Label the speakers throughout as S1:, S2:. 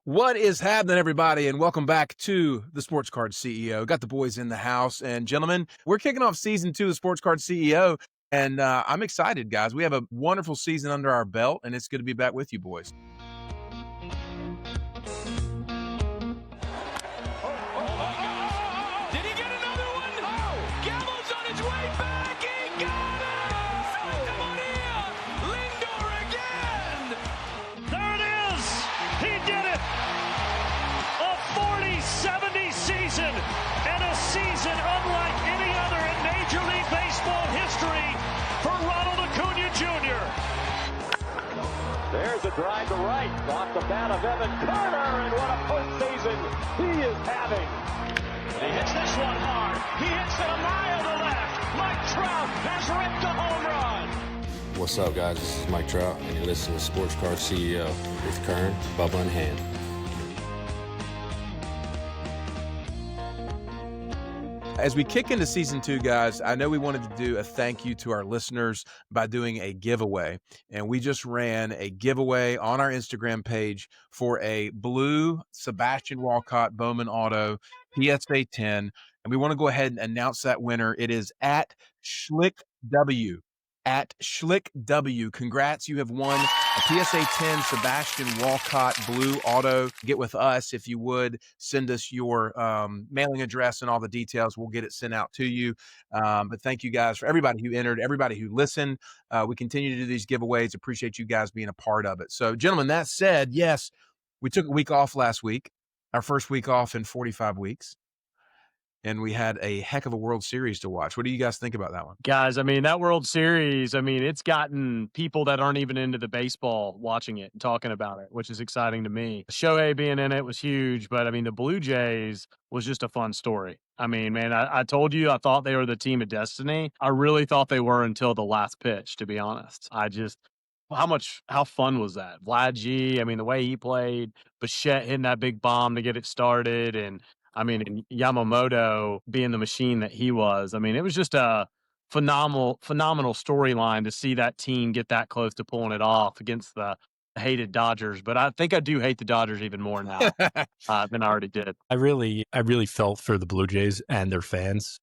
S1: What is happening, everybody, and welcome back to the Sports Card CEO. Got the boys in the house, and gentlemen, we're kicking off season 2 of the Sports Card CEO, and I'm excited, guys. We have a wonderful season under our belt, and it's good to be back with you, boys.
S2: Did he get another one? Oh! Gallo's on his way back. He got it! Santa Maria! Lindor again!
S3: There it is! He did it! A 40-70 season and a season unlike any other in Major League Baseball history for Ronald Acuna Jr.
S4: There's a drive to right, off the bat of Evan Carter, and what a postseason he is having.
S3: He hits this one hard. He hits it a mile to left. Mike Trout has ripped a home run.
S5: What's up, guys? This is Mike Trout, and you're listening to Sports Card CEO with Kern, Bubba, and Hand.
S1: As we kick into season 2, guys, I know we wanted to do a thank you to our listeners by doing a giveaway. And we just ran a giveaway on our Instagram page for a blue Sebastian Walcott Bowman Auto PSA 10. And we want to go ahead and announce that winner. It is at SchlickW. At SchlickW. Congrats, you have won a PSA 10 Sebastian Walcott Blue Auto. Get with us if you would. Send us your mailing address and all the details. We'll get it sent out to you. But thank you guys for everybody who entered, everybody who listened. We continue to do these giveaways. Appreciate you guys being a part of it. So, gentlemen, that said, yes, we took a week off last week, our first week off in 45 weeks. And we had a heck of a World Series to watch. What do you guys think about that one?
S6: Guys, I mean, that World Series, I mean, it's gotten people that aren't even into the baseball watching it and talking about it, which is exciting to me. Shohei being in it was huge, but I mean, the Blue Jays was just a fun story. I mean, man, I told you I thought they were the team of destiny. I really thought they were until the last pitch, to be honest. How fun was that? Vlad G, I mean, the way he played, Bichette hitting that big bomb to get it started, and Yamamoto being the machine that he was. I mean, it was just a phenomenal storyline to see that team get that close to pulling it off against the hated Dodgers. But I think I do hate the Dodgers even more now than I already did.
S7: I really felt for the Blue Jays and their fans.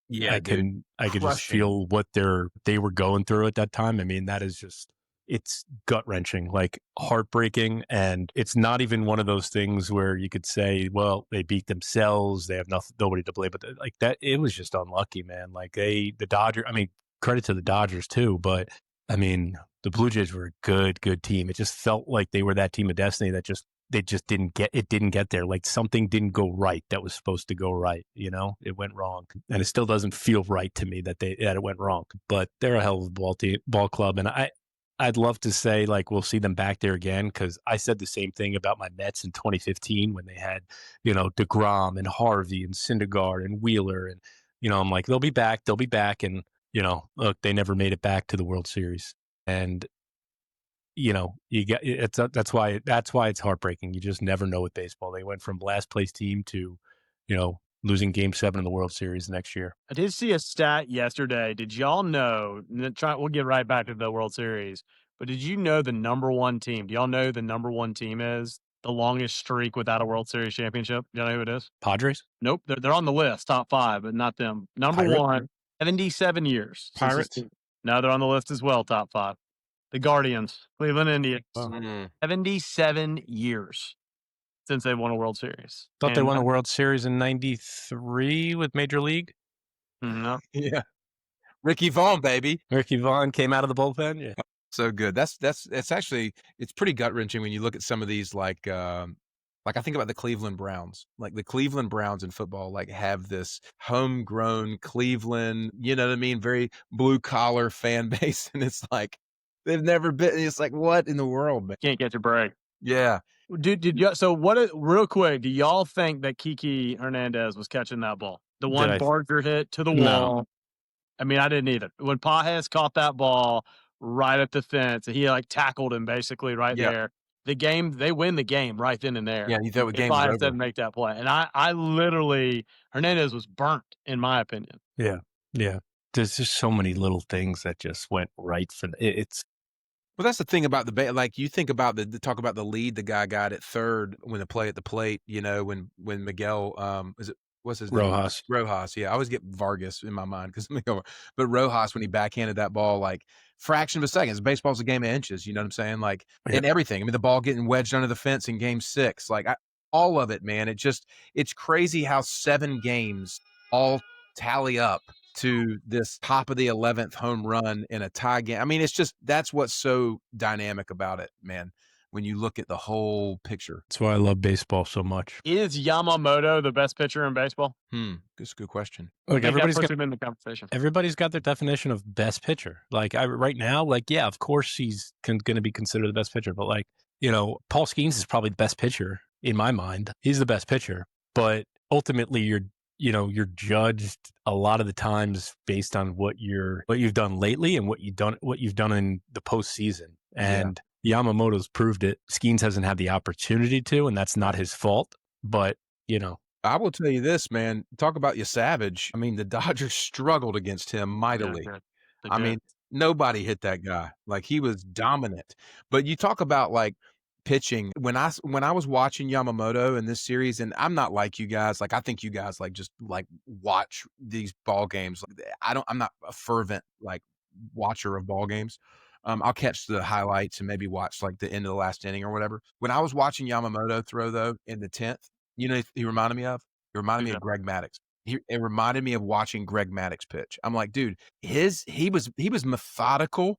S1: Yeah,
S7: I could just feel what they were going through at that time. I mean, that is just, it's gut wrenching, like heartbreaking. And it's not even one of those things where you could say, well, they beat themselves. They have nobody to blame, but like that, it was just unlucky, man. Like the Dodgers, I mean, credit to the Dodgers too, but I mean, the Blue Jays were a good team. It just felt like they were that team of destiny that they just didn't get there. Like something didn't go right that was supposed to go right. You know, it went wrong, and it still doesn't feel right to me that it went wrong. But they're a hell of a ball club, and I'd love to say like we'll see them back there again, because I said the same thing about my Mets in 2015 when they had, DeGrom and Harvey and Syndergaard and Wheeler, and I'm like they'll be back, and look, they never made it back to the World Series, and that's why it's heartbreaking. You just never know with baseball. They went from last place team to losing Game 7 in the World Series next year.
S6: I did see a stat yesterday. Did y'all know? We'll get right back to the World Series. But did you know the number one team? Do y'all know who the number one team is? The longest streak without a World Series championship. Do y'all know who it is?
S7: Padres?
S6: Nope. They're on the list, top 5, but not them. Number
S7: Pirates?
S6: 1, 77 years.
S7: Pirates?
S6: No, they're on the list as well, top 5. The Guardians, Cleveland Indians. 77 years since they won a World Series.
S7: Thought they won a World Series in 93 with Major League?
S6: No.
S1: Yeah. Ricky Vaughn, baby.
S7: Ricky Vaughn came out of the bullpen? Yeah.
S1: So good. It's actually, it's pretty gut wrenching when you look at some of these, like I think about the Cleveland Browns. Like the Cleveland Browns in football, like have this homegrown Cleveland, you know what I mean? Very blue collar fan base. And it's like, they've never been, it's like, what in the world, man?
S6: Can't catch a break.
S1: Yeah.
S6: Real quick, do y'all think that Kiki Hernandez was catching that ball? The one Barger hit to the wall. I mean, I didn't either. When Pajes caught that ball right at the fence, and he like tackled him basically there. They win the game right then and there.
S1: Yeah, you thought the game
S6: was
S1: over.
S6: Pajes didn't make that play. And I literally, Hernandez was burnt, in my opinion.
S7: Yeah. Yeah. There's just so many little things that just went right for it's
S1: Well, that's the thing about like, you think about talk about the lead the guy got at third when the play at the plate, when Miguel, is it what's his name?
S7: Rojas.
S1: Rojas, yeah, I always get Vargas in my mind 'cause Miguel, but Rojas, when he backhanded that ball, like, fraction of a second. Baseball's a game of inches, you know what I'm saying? Like,
S7: Yeah.
S1: in everything. I mean, the ball getting wedged under the fence in game 6, like, all of it, man. It's crazy how 7 games all tally up to this top of the 11th home run in a tie game. I mean, it's just that's what's so dynamic about it, man, when you look at the whole picture.
S7: That's why I love baseball so much.
S6: Is Yamamoto the best pitcher in baseball?
S1: That's a good question.
S7: Look,
S6: I think that puts him in the conversation.
S7: Everybody's got their definition of best pitcher. Like right now, like, yeah, of course he's going to be considered the best pitcher, but like, Paul Skeens is probably the best pitcher in my mind. He's the best pitcher, but ultimately you're judged a lot of the times based on what you've done lately and what you've done in the postseason. And Yamamoto's proved it. Skeens hasn't had the opportunity to, and that's not his fault. But
S1: I will tell you this, man. Talk about you savage. I mean, the Dodgers struggled against him mightily. I mean, nobody hit that guy. Like, he was dominant. But you talk about, like, pitching. When I was watching Yamamoto in this series, and I'm not like you guys, like, I think you guys, like, just, like, watch these ball games. I'm not a fervent, like, watcher of ball games. I'll catch the highlights and maybe watch, like, the end of the last inning or whatever. When I was watching Yamamoto throw, though, in the 10th, he reminded me of? He reminded me of Greg Maddux. It reminded me of watching Greg Maddux pitch. I'm like, dude, he was methodical.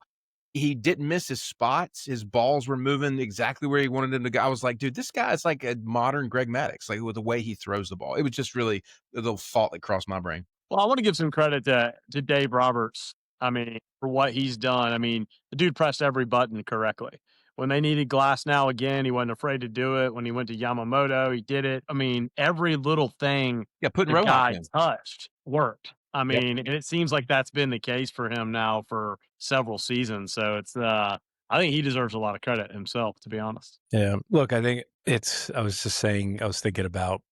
S1: He didn't miss his spots. His balls were moving exactly where he wanted them to go. I was like, dude, this guy is like a modern Greg Maddux, like, with the way he throws the ball. It was just really a little thought that crossed my brain.
S6: Well, I want to give some credit to Dave Roberts. I mean, for what he's done. I mean, the dude pressed every button correctly. When they needed Glass now again, he wasn't afraid to do it. When he went to Yamamoto, he did it. I mean, every little thing
S1: putting
S6: the
S1: Rojas
S6: guy
S1: in.
S6: touched worked. I mean, and it seems like that's been the case for him now for several seasons. So it's I think he deserves a lot of credit himself, to be honest.
S7: Yeah. Look, I think I was thinking about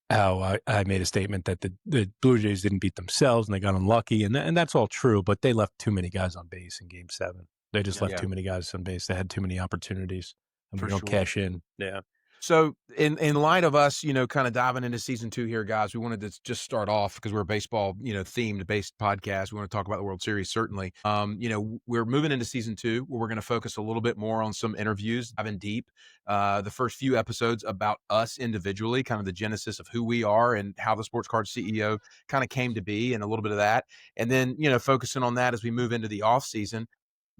S7: how I made a statement that the Blue Jays didn't beat themselves and they got unlucky, and that's all true, but they left too many guys on base in Game 7. They just left too many guys on base. They had too many opportunities, and we don't cash in. Yeah.
S1: So in light of us, kind of diving into season 2 here, guys, we wanted to just start off because we're a baseball, themed based podcast. We want to talk about the World Series, certainly. We're moving into season 2 where we're going to focus a little bit more on some interviews, diving deep. The first few episodes about us individually, kind of the genesis of who we are and how the Sports Card CEO kind of came to be, and a little bit of that. And then, focusing on that as we move into the off season,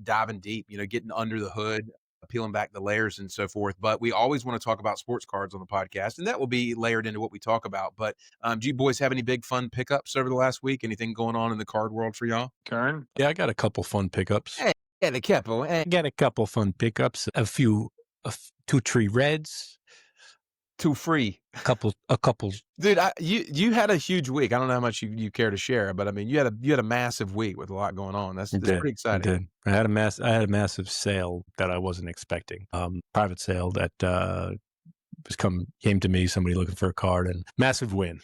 S1: diving deep, getting under the hood, peeling back the layers and so forth. But we always want to talk about sports cards on the podcast, and that will be layered into what we talk about. But do you boys have any big fun pickups over the last week? Anything going on in the card world for y'all?
S6: Kern?
S7: Yeah, I got a couple fun pickups.
S1: Hey, yeah, the couple.
S7: I got a couple fun pickups. A few 2-3 reds.
S1: 2 free.
S7: A couple.
S1: Dude, you had a huge week. I don't know how much you care to share, but I mean, you had a massive week with a lot going on. That's pretty exciting.
S7: I did. I had a massive sale that I wasn't expecting. Private sale that came to me. Somebody looking for a card, and massive win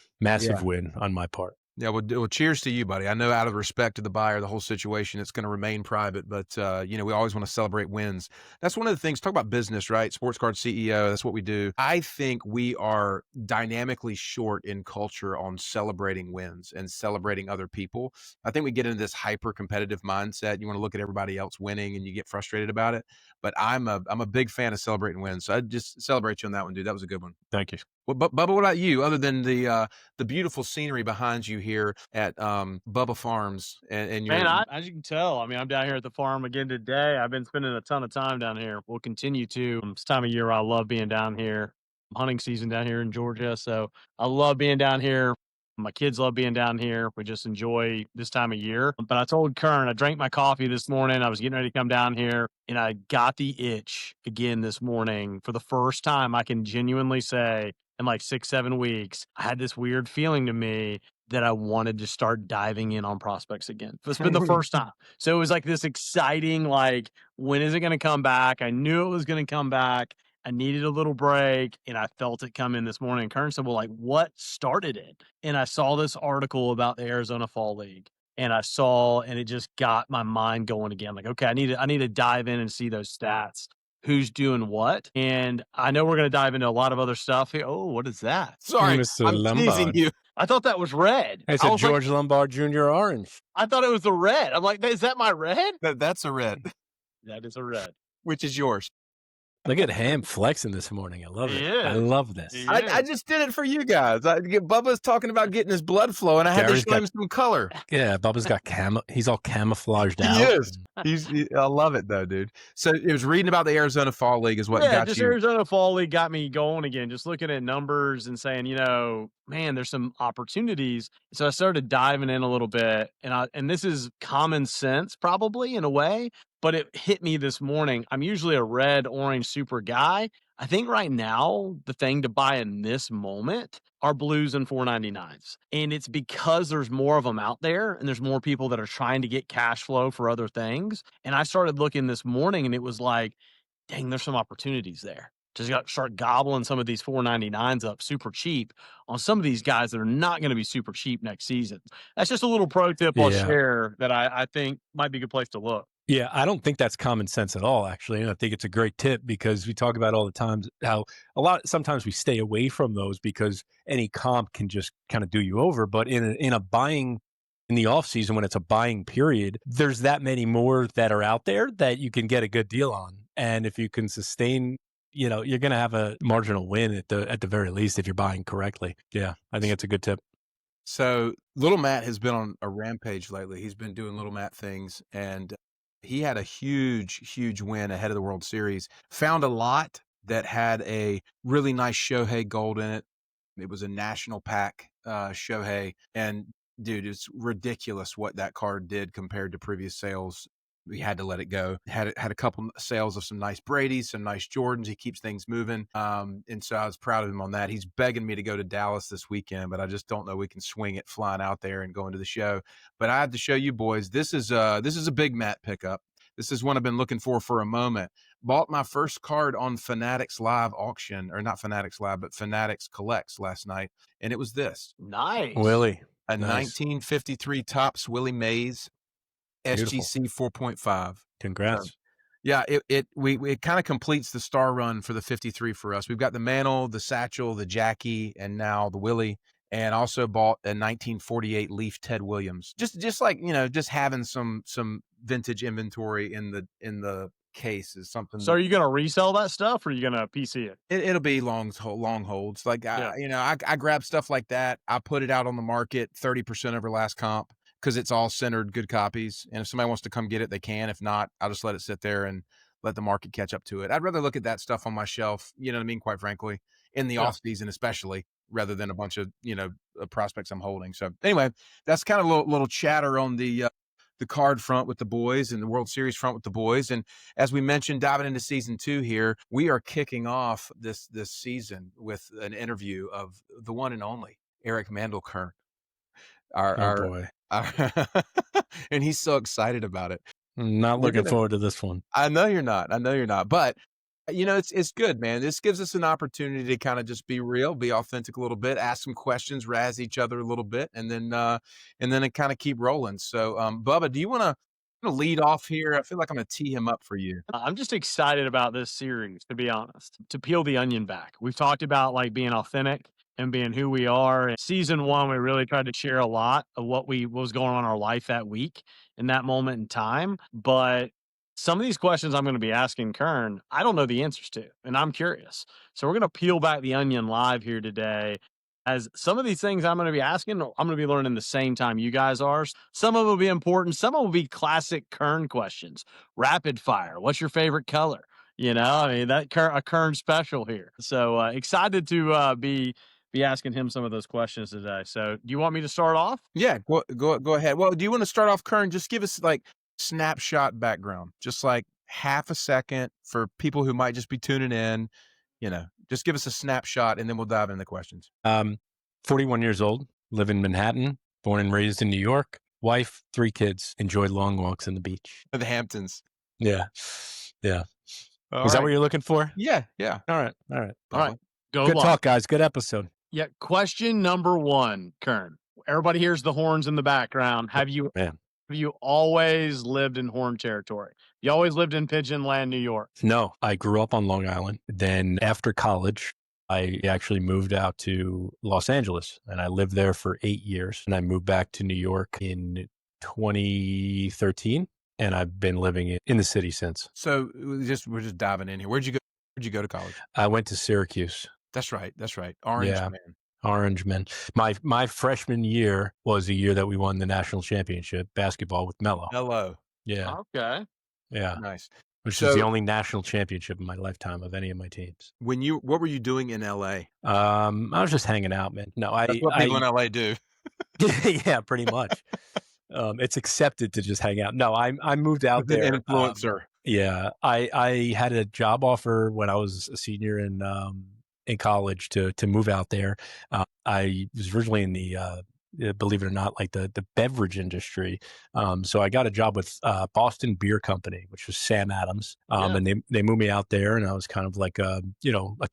S7: on my part.
S1: Yeah, well, cheers to you, buddy. I know out of respect to the buyer, the whole situation, it's going to remain private, but, we always want to celebrate wins. That's one of the things. Talk about business, right? Sports Card CEO, that's what we do. I think we are dynamically short in culture on celebrating wins and celebrating other people. I think we get into this hyper-competitive mindset. You want to look at everybody else winning and you get frustrated about it, but I'm a big fan of celebrating wins, so I just celebrate you on that one, dude. That was a good one.
S7: Thank you.
S1: Well, Bubba, what about you? Other than the beautiful scenery behind you here at Bubba Farms, and your
S6: Man, as you can tell, I mean, I'm down here at the farm again today. I've been spending a ton of time down here. We'll continue to. It's time of year I love being down here. Hunting season down here in Georgia, so I love being down here. My kids love being down here. We just enjoy this time of year. But I told Kern, I drank my coffee this morning. I was getting ready to come down here, and I got the itch again this morning. For the first time, I can genuinely say in like 6-7 weeks, I had this weird feeling to me that I wanted to start diving in on prospects again. It's been the first time. So it was like this exciting, like, when is it going to come back? I knew it was going to come back. I needed a little break, and I felt it come in this morning. Kern said, well, like, what started it? And I saw this article about the Arizona Fall League. and I saw, and it just got my mind going again. Like, okay, I need to dive in and see those stats. Who's doing what? And I know we're going to dive into a lot of other stuff here. Oh, what is that?
S1: Sorry,
S7: Mr.
S1: I'm teasing
S7: Lombard.
S1: you.
S6: I thought that was red.
S7: It's
S6: I
S7: a
S6: was like,
S7: George Lombard Jr. orange.
S6: I thought it was the red. I'm like, is that my red?
S1: That's a red,
S6: That is a red.
S1: which is yours.
S7: Look at Ham flexing this morning. I love it. I
S6: Yeah.
S7: love this.
S6: Yeah.
S1: I just did it for you guys. Bubba's talking about getting his blood flowing. I had
S7: Gary's
S1: to show him some color.
S7: Yeah, Bubba's got he's all camouflaged out.
S1: He is. I love it though, dude. So it was reading about the Arizona Fall League is what got
S6: just
S1: you.
S6: Arizona Fall League got me going again, just looking at numbers and saying, man, there's some opportunities. So I started diving in a little bit, and this is common sense probably in a way, but it hit me this morning. I'm usually a red, orange super guy. I think right now the thing to buy in this moment are blues and 499s. And it's because there's more of them out there and there's more people that are trying to get cash flow for other things. And I started looking this morning and it was like, dang, there's some opportunities there. Just got start gobbling some of these 499s up super cheap on some of these guys that are not going to be super cheap next season. That's just a little pro tip I'll share that I think might be a good place to look.
S7: Yeah, I don't think that's common sense at all, actually. And I think it's a great tip because we talk about all the times how sometimes we stay away from those because any comp can just kind of do you over. But in a buying in the off season, when it's a buying period, there's that many more that are out there that you can get a good deal on. And if you can sustain, you're going to have a marginal win at the very least if you're buying correctly. Yeah, I think it's a good tip.
S1: So Little Matt has been on a rampage lately. He's been doing Little Matt things, and he had a huge win ahead of the World Series. Found a lot that had a really nice Shohei gold in it. It was a national pack Shohei, and dude, it's ridiculous what that card did compared to previous sales. We had to let it go. Had a couple sales of some nice Brady's, some nice Jordans. He keeps things moving. And so I was proud of him on that. He's begging me to go to Dallas this weekend, but I just don't know we can swing it flying out there and going to the show. But I have to show you boys, this is a big Matt pickup. This is one I've been looking for a moment. Bought my first card on Fanatics Live auction, or not Fanatics Live, but Fanatics Collects last night. And it was this.
S6: Nice.
S7: Willie.
S1: A 1953 Topps Willie Mays SGC 4.5.
S7: Congrats.
S1: Yeah, it kind of completes the star run for the 53 for us. We've got the mantle, the satchel, the Jackie, and now the Willie. And also bought a 1948 Leaf Ted Williams. Just like, just having some vintage inventory in the case is something.
S6: So are you going to resell that stuff or are you going to PC it?
S1: It'll be long holds. Like, I grab stuff like that. I put it out on the market 30% over last comp, because it's all centered good copies. And if somebody wants to come get it, they can. If not, I'll just let it sit there and let the market catch up to it. I'd rather look at that stuff on my shelf, you know what I mean, quite frankly, in the off season especially, rather than a bunch of, prospects I'm holding. So anyway, that's kind of a little chatter on the card front with the boys and the World Series front with the boys. And as we mentioned, diving into season 2 here, we are kicking off this season with an interview of the one and only Eric Mandelkern. Our
S7: boy.
S1: And he's so excited about it.
S7: I'm not looking forward to this one.
S1: I know you're not. But it's good, man. This gives us an opportunity to kind of just be real, be authentic a little bit, ask some questions, razz each other a little bit, and then it kind of keep rolling. So, Bubba, do you want to lead off here? I feel like I'm going to tee him up for you.
S6: I'm just excited about this series, to be honest, to peel the onion back. We've talked about like being authentic and being who we are. In season 1, we really tried to share a lot of what was going on in our life that week in that moment in time. But some of these questions I'm going to be asking Kern, I don't know the answers to, and I'm curious. So we're going to peel back the onion live here today. As some of these things I'm going to be asking, I'm going to be learning the same time you guys are. Some of them will be important. Some of them will be classic Kern questions. Rapid fire. What's your favorite color? A Kern special here. So excited to be asking him some of those questions today. So do you want me to start off?
S1: Yeah, go ahead. Well, do you want to start off, Kern? Just give us like snapshot background, just like half a second for people who might just be tuning in. Just give us a snapshot and then we'll dive into the questions.
S7: 41 years old, live in Manhattan, born and raised in New York. Wife, 3 kids, enjoy long walks on the beach.
S1: The Hamptons.
S7: Yeah. Is
S1: right.
S7: that what you're looking for?
S1: Yeah.
S7: All right.
S6: All right. Go
S7: Good
S6: live.
S7: talk, guys. Good episode.
S6: Yeah. Question number 1, Kern. everybody hears the horns in the background. Have you always lived in horn territory? You always lived in Pigeon Land, New York?
S7: No, I grew up on Long Island. Then after college, I actually moved out to Los Angeles, and I lived there for 8 years. And I moved back to New York in 2013, and I've been living in the city since.
S1: So we're just diving in here. Where'd you go? Where'd you go to college?
S7: I went to Syracuse.
S1: That's right. Orange man.
S7: Orange men. My freshman year was the year that we won the national championship basketball with Melo.
S1: Hello.
S7: Yeah.
S6: Okay.
S7: Yeah.
S1: Nice.
S7: Which is the only national championship in my lifetime of any of my teams.
S1: What were you doing in LA?
S7: I was just hanging out, man. No,
S1: That's what people in LA do.
S7: Yeah, pretty much. It's accepted to just hang out. No, I moved out there.
S1: Influencer.
S7: Yeah, I had a job offer when I was a senior in college to move out there. I was originally in the believe it or not, like the beverage industry. So I got a job with Boston Beer Company, which was Sam Adams. And they moved me out there, and I was kind of like a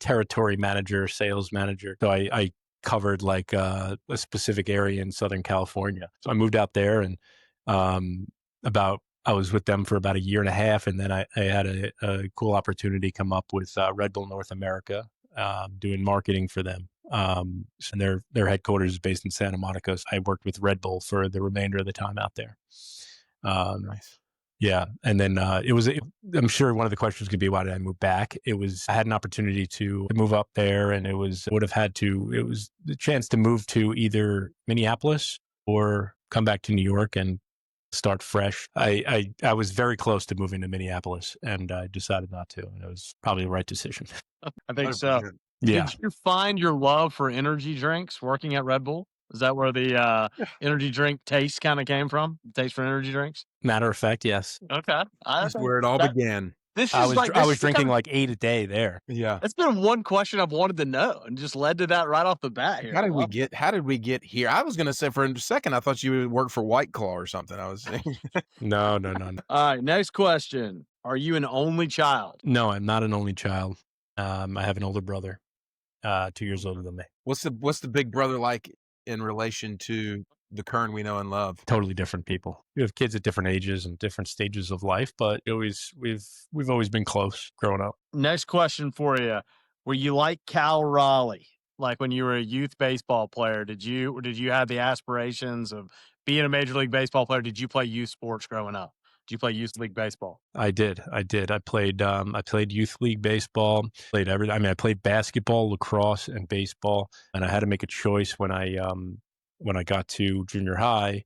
S7: territory manager, sales manager. So I covered like a specific area in Southern California. So I moved out there, and I was with them for about a year and a half, and then I had a cool opportunity come up with Red Bull North America, doing marketing for them. And their headquarters is based in Santa Monica. So I worked with Red Bull for the remainder of the time out there.
S1: Nice.
S7: Yeah. And then I'm sure one of the questions could be, why did I move back? I had an opportunity to move up there, and it was the chance to move to either Minneapolis or come back to New York and start fresh. I was very close to moving to Minneapolis, and I decided not to. And it was probably the right decision.
S6: I think so.
S7: Yeah.
S6: Did you find your love for energy drinks working at Red Bull? Is that where the energy drink taste kind of came from? Taste for energy drinks?
S7: Matter of fact, yes.
S6: Okay.
S1: That's where it all began.
S7: I was drinking like 8 a day there.
S1: Yeah.
S6: That's been one question I've wanted to know, and just led to that right off the bat here.
S1: How did we get here? I was going to say for a second, I thought you would work for White Claw or something. I was saying.
S7: No.
S6: All right. Next question. Are you an only child?
S7: No, I'm not an only child. I have an older brother, 2 years older than me.
S1: What's the big brother like in relation to the Kern we know and love?
S7: Totally different people. We have kids at different ages and different stages of life, but we've always been close growing up.
S6: Next question for you. Were you like Cal Raleigh? Like when you were a youth baseball player, did you have the aspirations of being a Major League Baseball player? Did you play youth sports growing up? Did you play youth league baseball? I
S7: did. I played youth league baseball, played everything. I mean, I played basketball, lacrosse, and baseball. And I had to make a choice when I got to junior high,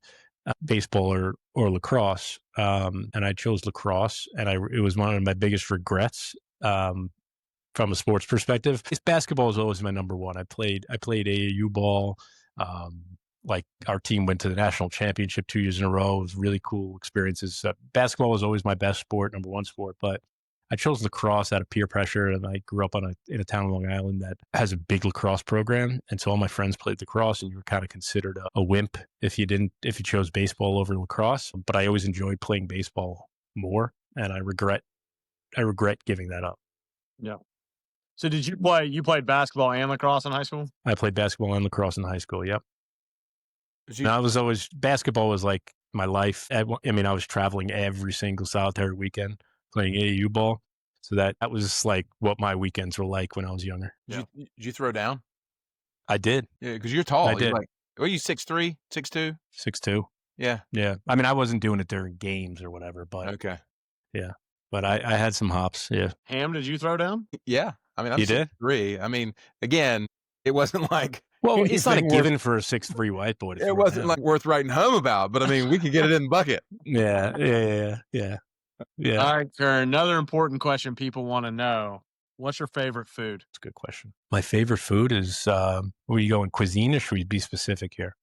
S7: baseball or lacrosse. And I chose lacrosse, and it was one of my biggest regrets from a sports perspective. Basketball is always my number one. I played AAU ball. Like our team went to the national championship 2 years in a row. It was really cool experiences. Basketball was always my best sport, number one sport, but I chose lacrosse out of peer pressure, and I grew up in a town on Long Island that has a big lacrosse program, and so all my friends played lacrosse, and you were kind of considered a wimp if you chose baseball over lacrosse. But I always enjoyed playing baseball more, and I regret giving that up.
S6: Yeah. So you played basketball and lacrosse in high school? I played basketball and lacrosse in high school. Yep. Basketball was like my life. I mean, I was traveling every single solitary weekend playing AAU ball. So that was like what my weekends were like when I was younger.
S1: Did you throw down?
S7: I did.
S1: Yeah, because you're tall.
S7: I did.
S1: Were you 6'3", 6'2"?
S7: 6'2".
S1: Yeah.
S7: Yeah. I mean, I wasn't doing it during games or whatever, but
S1: okay.
S7: Yeah. But I had some hops. Yeah.
S6: Ham, did you throw down?
S1: Yeah. I mean, I'm 6'3". I mean, again, it wasn't like.
S7: Well, it's not a given for a 6'3" white boy.
S1: It wasn't like worth writing home about, but I mean, we could get it in the bucket.
S7: Yeah.
S6: All right, Kern, another important question people want to know. What's your favorite food?
S7: That's a good question. My favorite food is, where you going, cuisine, or should we be specific here?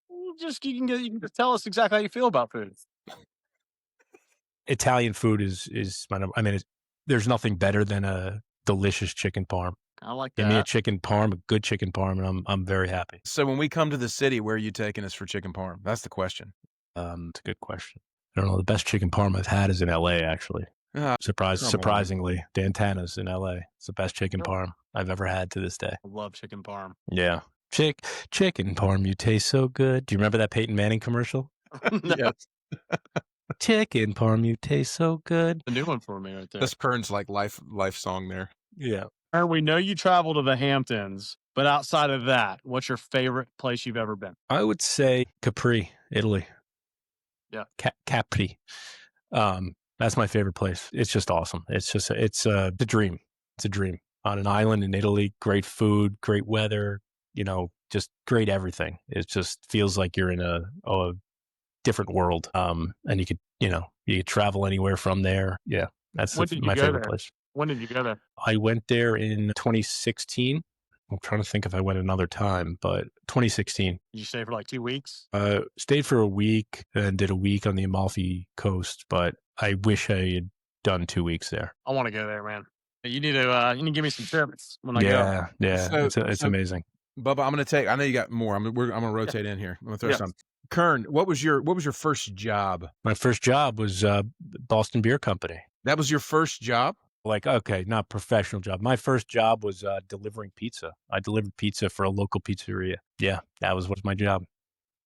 S6: You can just tell us exactly how you feel about food.
S7: Italian food is my number. I mean, there's nothing better than a delicious chicken parm.
S6: I like that.
S7: Give me a chicken parm, a good chicken parm, and I'm very happy.
S1: So when we come to the city, where are you taking us for chicken parm? That's the question.
S7: It's a good question. I don't know. The best chicken parm I've had is in L.A., actually. Surprisingly, Dantana's in L.A. It's the best chicken parm I've ever had to this day.
S6: I love chicken parm.
S7: Yeah. Chicken parm, you taste so good. Do you remember that Peyton Manning commercial?
S1: Yes.
S7: Chicken parm, you taste so good.
S6: A new one for me right there.
S1: That's Kern's like life song there.
S7: Yeah.
S6: And we know you travel to the Hamptons, but outside of that, what's your favorite place you've ever been?
S7: I would say Capri, Italy.
S6: Yeah.
S7: Capri. That's my favorite place. It's just awesome. It's a dream. It's a dream. On an island in Italy, great food, great weather, just great everything. It just feels like you're in a different world. And you could travel anywhere from there. Yeah. That's my favorite place.
S6: When did you go there?
S7: I went there in 2016. I'm trying to think if I went another time, but 2016.
S6: Did you stay for like 2 weeks?
S7: Stayed for a week and did a week on the Amalfi Coast, but I wish I had done 2 weeks there.
S6: I want to go there, man. You need to give me some tips when I go.
S7: Yeah, it's amazing.
S1: Bubba, I'm going to take. I know you got more. I'm going to rotate in here. I'm going to throw some. Kern, what was your first job?
S7: My first job was Boston Beer Company.
S1: That was your first job?
S7: Not professional job. My first job was delivering pizza. I delivered pizza for a local pizzeria. Yeah, that was my job.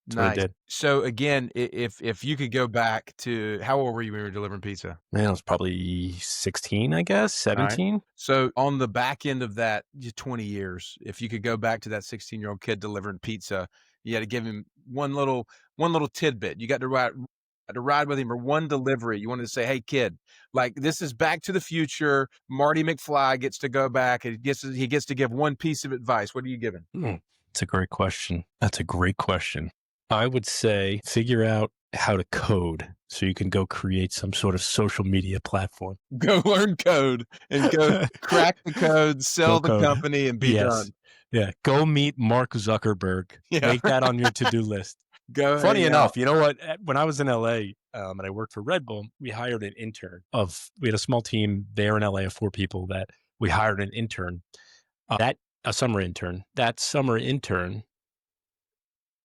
S7: That's what I did.
S1: So again, if you could go back to, how old were you when you were delivering pizza?
S7: Man, I was probably 16, I guess, 17. Right.
S1: So on the back end of that 20 years, if you could go back to that 16-year-old kid delivering pizza, you had to give him one little tidbit. You got to ride with him for one delivery. You wanted to say, hey, kid, like this is Back to the Future. Marty McFly gets to go back and he gets to give one piece of advice. What are you giving?
S7: That's a great question. I would say figure out how to code so you can go create some sort of social media platform.
S1: Go learn code and go crack the code, sell the company, and be done.
S7: Yeah. Go meet Mark Zuckerberg. Yeah. Make that on your to-do list. Funny enough, you know what? When I was in LA and I worked for Red Bull, we hired an intern. We had a small team there in LA of 4 people that we hired an intern. A summer intern. That summer intern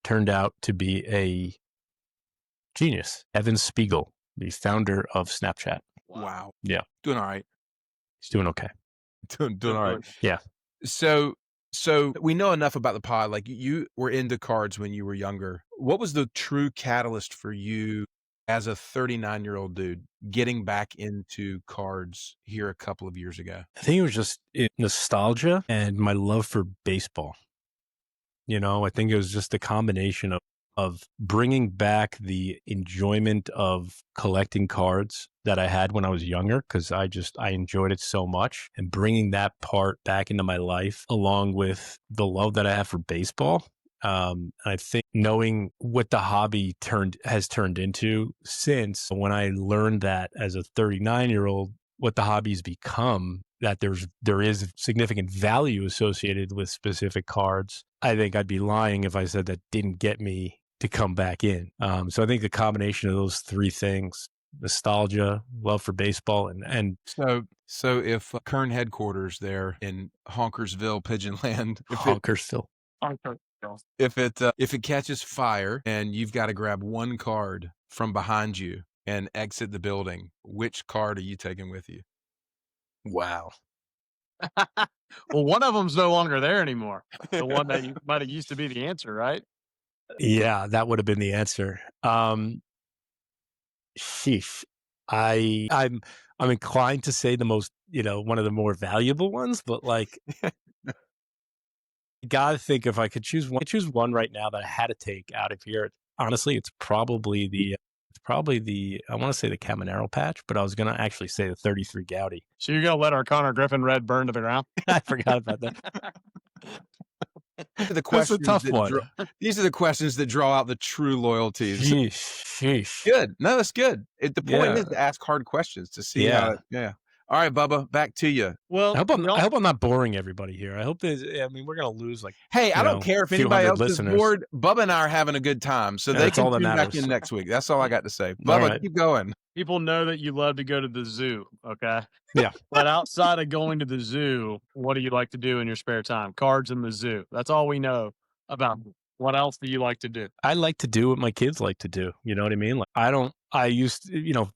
S7: turned out to be a genius. Evan Spiegel, the founder of Snapchat.
S1: Wow.
S7: Yeah.
S1: Doing all right.
S7: He's doing okay.
S1: Doing all right.
S7: Yeah.
S1: So we know enough about the pod. Like you were into cards when you were younger. What was the true catalyst for you as a 39-year-old dude getting back into cards here a couple of years ago?
S7: I think it was just nostalgia and my love for baseball. I think it was just a combination of bringing back the enjoyment of collecting cards that I had when I was younger, because I enjoyed it so much, and bringing that part back into my life along with the love that I have for baseball. I think knowing what the hobby has turned into since when I learned that as a 39-year-old, what the hobby's become, that there is significant value associated with specific cards. I think I'd be lying if I said that didn't get me to come back in. So I think the combination of those 3 things, nostalgia, love for baseball, and
S1: so if Kern headquarters there in Honkersville, Pigeonland, if it catches fire and you've got to grab one card from behind you and exit the building, which card are you taking with you?
S7: Wow.
S6: Well, one of them's no longer there anymore. The one that you might have used to be the answer, right?
S7: Yeah, that would have been the answer. Sheesh. I'm inclined to say the most, one of the more valuable ones, but like, I gotta think if I could choose one right now that I had to take out of here. Honestly, it's probably the I want to say the Caminero patch, but I was gonna actually say the 33 Gaudy.
S6: So you're gonna let our Connor Griffin red burn to the ground?
S7: I forgot about that.
S1: These are the
S7: questions. That's a tough one.
S1: These are the questions that draw out the true loyalties.
S7: Sheesh.
S1: Good. No, that's good. The point is to ask hard questions to see how it, yeah. All right, Bubba, back to you.
S6: Well,
S7: I hope I'm not boring everybody here. I hope we're going to lose
S1: hey, I don't care if anybody else is bored. Bubba and I are having a good time, so they can tune back in next week. That's all I got to say. Bubba, keep going.
S6: People know that you love to go to the zoo, okay?
S7: Yeah.
S6: But outside of going to the zoo, what do you like to do in your spare time? Cards in the zoo. That's all we know about you. What else do you like to do?
S7: I like to do what my kids like to do. You know what I mean?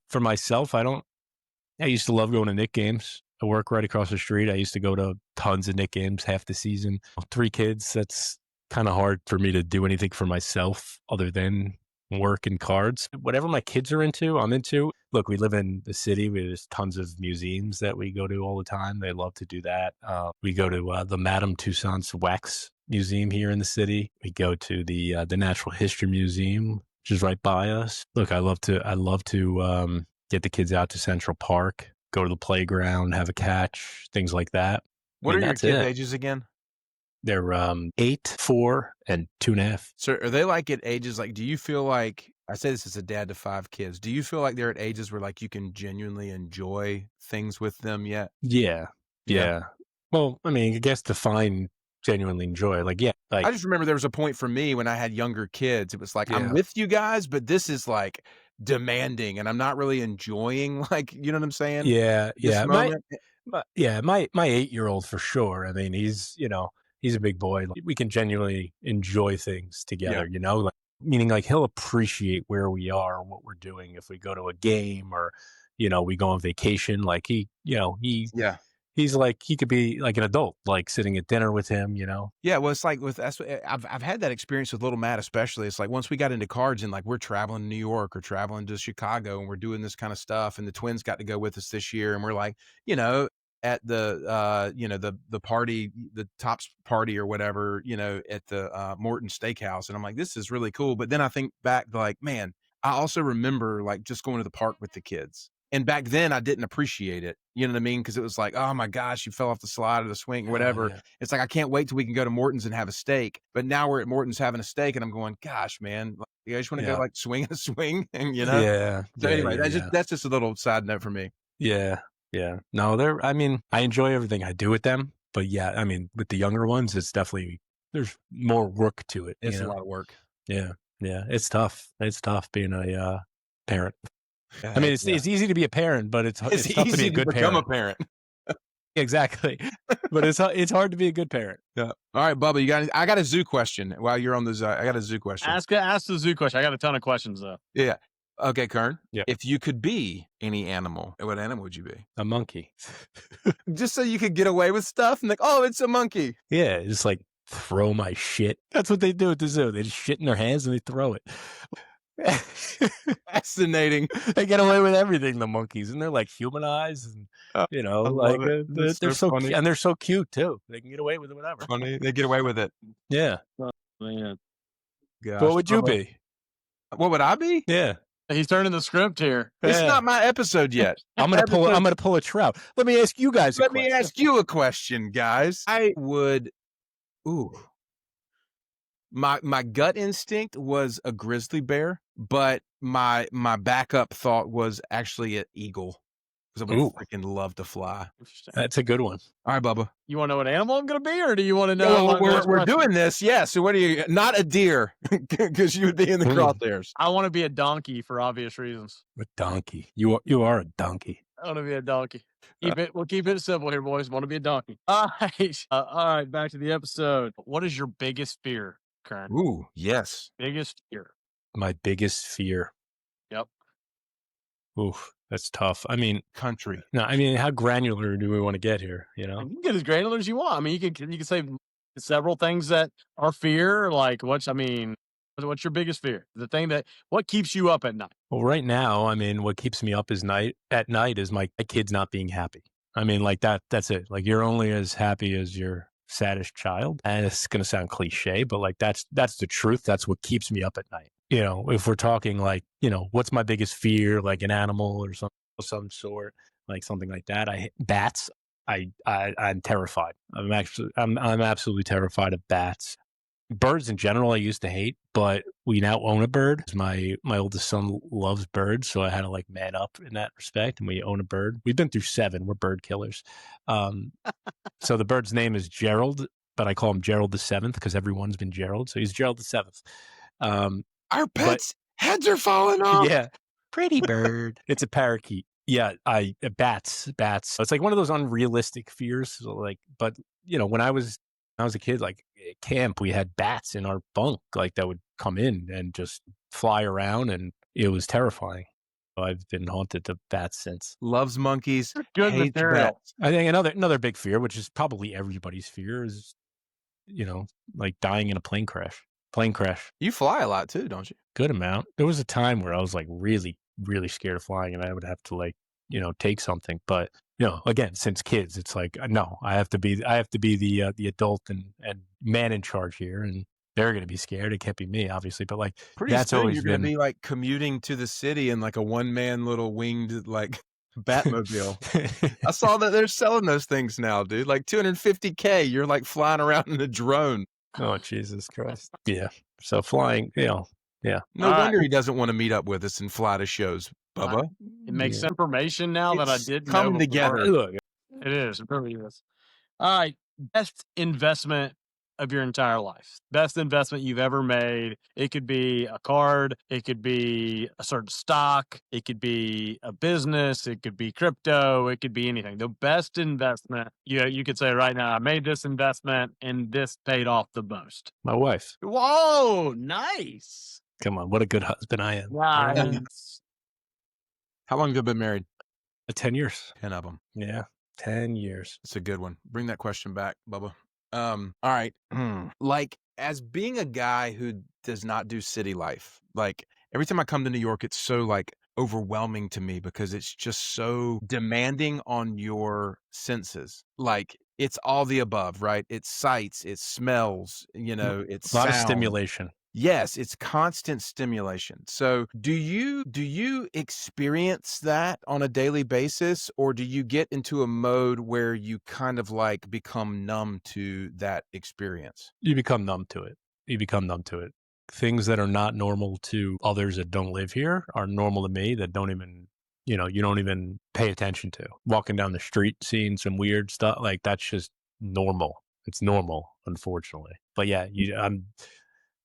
S7: For myself, I used to love going to Knick games. I work right across the street. I used to go to tons of Knick games, half the season. 3 kids, kind of hard for me to do anything for myself other than work and cards. Whatever my kids are into, I'm into. Look, we live in the city. There's tons of museums that we go to all the time. They love to do that. We go to the Madame Tussauds Wax Museum here in the city. We go to the Natural History Museum, which is right by us. Look, I love to get the kids out to Central Park, go to the playground, have a catch, things like that.
S1: What are your
S7: that's
S1: kids'
S7: it.
S1: ages again?
S7: They're 8, 4, and 2.5.
S1: So are they like at ages, like, do you feel like, I say this as a dad to 5 kids, do you feel like they're at ages where like you can genuinely enjoy things with them yet?
S7: Yeah. Well, I mean, I guess define genuinely enjoy. Like, yeah. Like,
S1: I just remember there was a point for me when I had younger kids. It was like, I'm
S7: Yeah.
S1: with you guys, but this is like demanding and I'm not really enjoying, like, you know what I'm saying?
S7: yeah,
S1: This
S7: yeah.
S1: moment.
S7: My 8-year-old for sure. I mean, he's a big boy. Like, we can genuinely enjoy things together, like, meaning like he'll appreciate where we are, what we're doing. If we go to a game or, we go on vacation, like he's like, he could be like an adult, like sitting at dinner with him,
S1: Yeah, well, it's like I've had that experience with little Matt, especially. It's like once we got into cards and like we're traveling to New York or traveling to Chicago and we're doing this kind of stuff, and the twins got to go with us this year, and we're like, at the the party, the Tops party or whatever, at the Morton Steakhouse, and I'm like, this is really cool. But then I think back, like, man, I also remember like just going to the park with the kids. And back then I didn't appreciate it. You know what I mean? Because it was like, oh my gosh, you fell off the slide or the swing, or whatever.
S7: Yeah.
S1: It's like, I can't wait till we can go to Morton's and have a steak. But now we're at Morton's having a steak and I'm going, gosh, man, like, you guys want to go like swing a swing? And
S7: Yeah.
S1: So anyway, that's just a little side note for me.
S7: Yeah. No, I enjoy everything I do with them, but yeah, I mean, with the younger ones, it's definitely, there's more work to it.
S1: It's a lot of work.
S7: Yeah. It's tough. It's tough being a parent.
S1: Yeah,
S7: I mean, it's easy to be a parent, but it's tough to be a good
S1: become
S7: parent.
S1: a parent.
S7: Exactly. But it's hard to be a good parent.
S1: Yeah. All right, Bubba, I got a zoo question while you're on the I got a zoo question.
S6: Ask the zoo question. I got a ton of questions though.
S1: Yeah. Okay, Kern.
S7: Yeah.
S1: If you could be any animal, what animal would you be?
S7: A monkey.
S1: Just so you could get away with stuff and like, oh, it's a monkey.
S7: Yeah, just like throw my shit. That's what they do at the zoo. They just shit in their hands and they throw it.
S1: Fascinating.
S7: They get away with everything, the monkeys, and they're like humanized, and like they're so
S1: funny.
S7: and they're so cute too. They can get away with it, whatever.
S1: Funny. They get away with it.
S7: Yeah.
S6: Man.
S1: Gosh,
S7: What would you be?
S1: What would I be?
S7: Yeah.
S6: He's turning the script here.
S1: It's not my episode yet.
S7: I'm gonna pull a trout. Let me ask you guys.
S1: Let me ask you a question, guys. I would. Ooh. My gut instinct was a grizzly bear, but my backup thought was actually an eagle, because I would freaking love to fly.
S7: That's a good one.
S1: All right, Bubba.
S6: You want to know what animal I'm going to be, or do you want to know?
S1: Well, we're doing this, yeah. So what are you? Not a deer, because you would be in the crosshairs.
S6: I want to be a donkey for obvious reasons.
S7: A donkey. You are a donkey.
S6: I want to be a donkey. We'll keep it simple here, boys. Want to be a donkey. All right. Back to the episode. What is your biggest fear, Kern?
S1: Ooh, yes.
S6: Biggest fear.
S7: My biggest fear.
S6: Yep.
S7: Oof, that's tough. I mean,
S1: country.
S7: No, I mean, how granular do we want to get here?
S6: You can get as granular as you want. I mean, you can say several things that are fear. Like, what's your biggest fear? What keeps you up at night?
S7: Well, right now, I mean, what keeps me up at night is my kids not being happy. I mean, like that's it. Like, you're only as happy as your saddest child. And it's going to sound cliche, but like, that's the truth. That's what keeps me up at night. If we're talking like, what's my biggest fear, like an animal or some sort, like something like that. Bats. I'm terrified. I'm absolutely terrified of bats. Birds in general, I used to hate, but we now own a bird. My oldest son loves birds, so I had to like man up in that respect, and we own a bird. We've been through 7. We're bird killers. So the bird's name is Gerald, but I call him Gerald the 7th because everyone's been Gerald, so he's Gerald the 7th.
S1: Our pets' heads are falling off.
S7: Yeah, pretty bird. It's a parakeet. Yeah, bats. It's like one of those unrealistic fears. So like, but when I was a kid, like at camp, we had bats in our bunk, like that would come in and just fly around, and it was terrifying. So I've been haunted to bats since.
S1: Loves monkeys.
S6: Good
S1: hates
S6: material.
S1: bats.
S7: I think another big fear, which is probably everybody's fear, is like dying in a plane crash. Plane crash.
S1: You fly a lot too, don't you?
S7: Good amount. There was a time where I was like really, really scared of flying, and I would have to like, take something. But again, since kids, it's like no, I have to be the adult and man in charge here, and they're going to be scared. It can't be me, obviously. But like
S1: Pretty
S7: that's
S1: soon
S7: always
S1: you're going to
S7: been
S1: be like commuting to the city in like a one-man little winged like Batmobile. I saw that they're selling those things now, dude. Like $250K. You're like flying around in a drone.
S7: Oh, Jesus Christ. Yeah. So flying, yeah.
S1: No wonder he doesn't want to meet up with us and fly to shows, Bubba.
S6: It makes information now that I
S1: It's
S6: didn't
S1: coming
S6: know
S1: together.
S6: before.
S7: Look,
S6: It is. It really is. All right. Best investment of your entire life. Best investment you've ever made. It could be a card. It could be a certain stock. It could be a business. It could be crypto. It could be anything. The best investment, you could say right now, I made this investment and this paid off the most.
S7: my wife.
S6: Whoa, nice.
S7: Come on, what a good husband I am.
S6: Nice.
S1: How long have you been married?
S7: 10 years.
S1: 10 of them.
S7: Yeah, 10 years.
S1: It's a good one. Bring that question back, Bubba. All right. Like, as being a guy who does not do city life, like every time I come to New York, it's so like overwhelming to me because it's just so demanding on your senses. Like it's all the above, right? It's sights, it's smells, it's
S7: A lot of
S1: sound.
S7: stimulation.
S1: Yes, it's constant stimulation. So do you experience that on a daily basis, or do you get into a mode where you kind of like become numb to that experience?
S7: You become numb to it. Things that are not normal to others that don't live here are normal to me that don't even, you don't even pay attention to. Walking down the street, seeing some weird stuff, like that's just normal. It's normal, unfortunately. But yeah,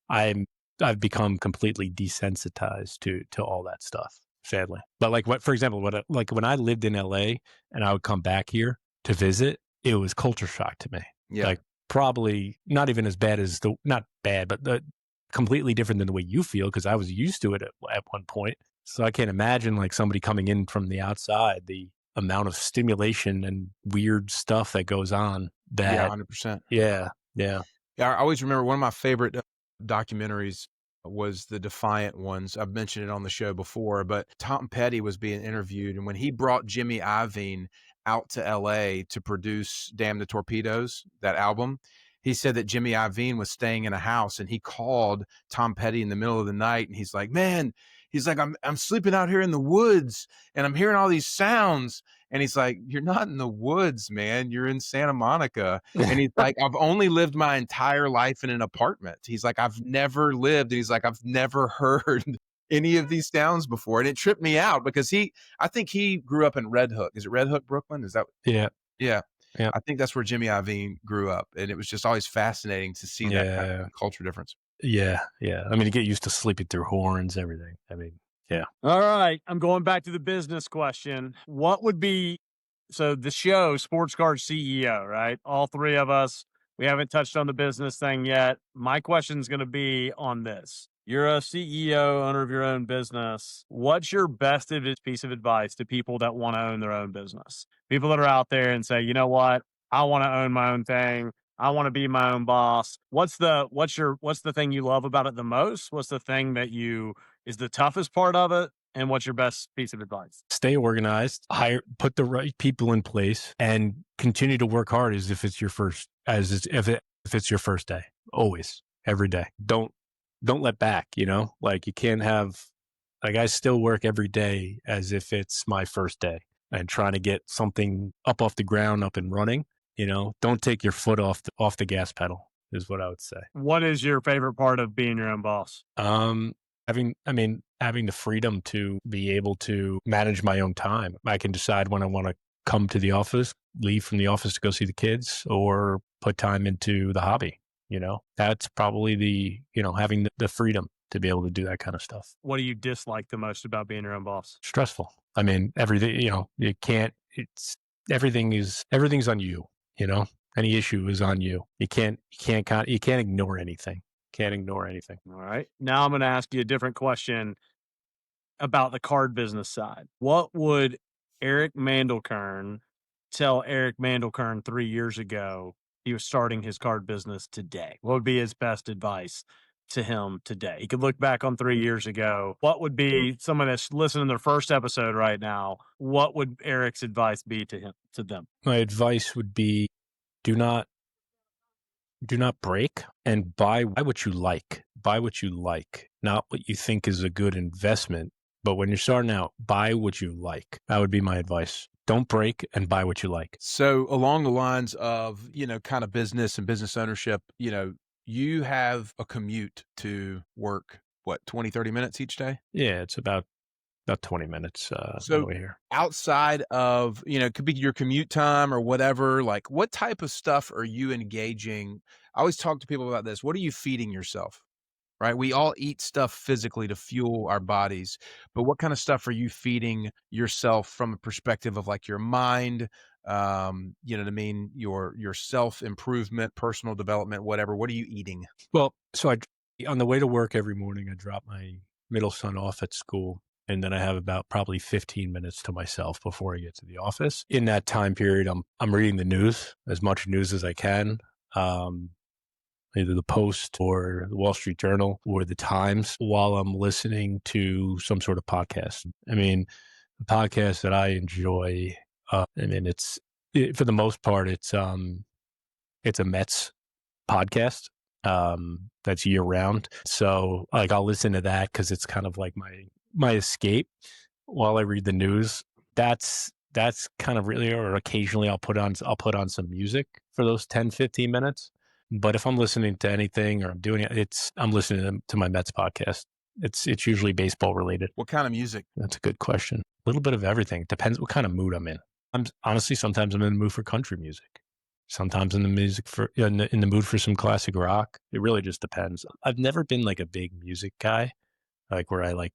S7: I've become completely desensitized to all that stuff, sadly. But like for example, like when I lived in LA and I would come back here to visit, it was culture shock to me.
S1: Yeah.
S7: Like probably not even as bad as not bad, but completely different than the way you feel because I was used to it at one point. So I can't imagine like somebody coming in from the outside, the amount of stimulation and weird stuff that goes on.
S1: Yeah, 100%.
S7: Yeah.
S1: Yeah, I always remember one of my favorite documentaries was the Defiant ones. I've mentioned it on the show before, but Tom Petty was being interviewed, and when he brought Jimmy Iovine out to LA to produce Damn the Torpedoes, that album, he said that Jimmy Iovine was staying in a house and he called Tom Petty in the middle of the night and he's like, man, I'm sleeping out here in the woods and I'm hearing all these sounds. And he's like, you're not in the woods, man. You're in Santa Monica. And he's like, I've only lived my entire life in an apartment. He's like, I've never lived. And he's like, I've never heard any of these sounds before. And it tripped me out because I think he grew up in Red Hook. Is it Red Hook, Brooklyn? Is that?
S7: Yeah.
S1: Yeah.
S7: Yeah.
S1: I think that's where Jimmy Iovine grew up. And it was just always fascinating to see that kind of culture difference.
S7: Yeah. Yeah. I mean, you get used to sleeping through horns, everything. I mean, yeah.
S6: All right. I'm going back to the business question. What would be, so the show, Sports Card CEO, right? All three of us, we haven't touched on the business thing yet. My question is going to be on this. You're a CEO, owner of your own business. What's your best piece of advice to people that want to own their own business? People that are out there and say, you know what? I want to own my own thing. I want to be my own boss. What's the thing you love about it the most? What's the thing that is the toughest part of it? And what's your best piece of advice?
S7: Stay organized, put the right people in place, and continue to work hard as if it's your first day. Always, every day. Don't let back. Like you can't have. Like I still work every day as if it's my first day, and trying to get something up off the ground, up and running. Don't take your foot off the gas pedal. Is what I would say.
S6: What is your favorite part of being your own boss?
S7: Having the freedom to be able to manage my own time. I can decide when I want to come to the office, leave from the office to go see the kids, or put time into the hobby. That's probably having the freedom to be able to do that kind of stuff.
S6: What do you dislike the most about being your own boss?
S7: Stressful. I mean, everything, you can't, everything's on you, any issue is on you. You can't ignore anything. Can't ignore anything.
S6: All right. Now I'm going to ask you a different question about the card business side. What would Eric Mandelkern tell Eric Mandelkern 3 years ago he was starting his card business today? What would be his best advice to him today? He could look back on 3 years ago. What would be someone that's listening to their first episode right now? What would Eric's advice be to them?
S7: My advice would be do not break, and buy what you like. Buy what you like, not what you think is a good investment. But when you're starting out, buy what you like. That would be my advice. Don't break and buy what you like.
S1: So along the lines of, kind of business and business ownership, you have a commute to work, what, 20, 30 minutes each day?
S7: Yeah, it's about 20 minutes
S1: So
S7: over here.
S1: outside of, it could be your commute time or whatever, like what type of stuff are you engaging? I always talk to people about this. What are you feeding yourself? Right? We all eat stuff physically to fuel our bodies, but what kind of stuff are you feeding yourself from a perspective of like your mind, you know what I mean? Your self-improvement, personal development, whatever. What are you eating?
S7: Well, so on the way to work every morning, I drop my middle son off at school. And then I have about probably 15 minutes to myself before I get to the office. In that time period, I'm reading the news, as much news as I can. Either the Post or the Wall Street Journal or the Times, while I'm listening to some sort of podcast. I mean, the podcast that I enjoy, for the most part, it's a Mets podcast that's year round. So like I'll listen to that because it's kind of like my escape while I read the news. That's kind of really, or occasionally I'll put on some music for those 10, 15 minutes. But if I'm listening to anything or I'm doing it, I'm listening to my Mets podcast. It's usually baseball related.
S1: What kind of music?
S7: That's a good question. A little bit of everything. Depends what kind of mood I'm in. Sometimes I'm in the mood for country music. Sometimes in the mood for some classic rock. It really just depends. I've never been like a big music guy, like where I like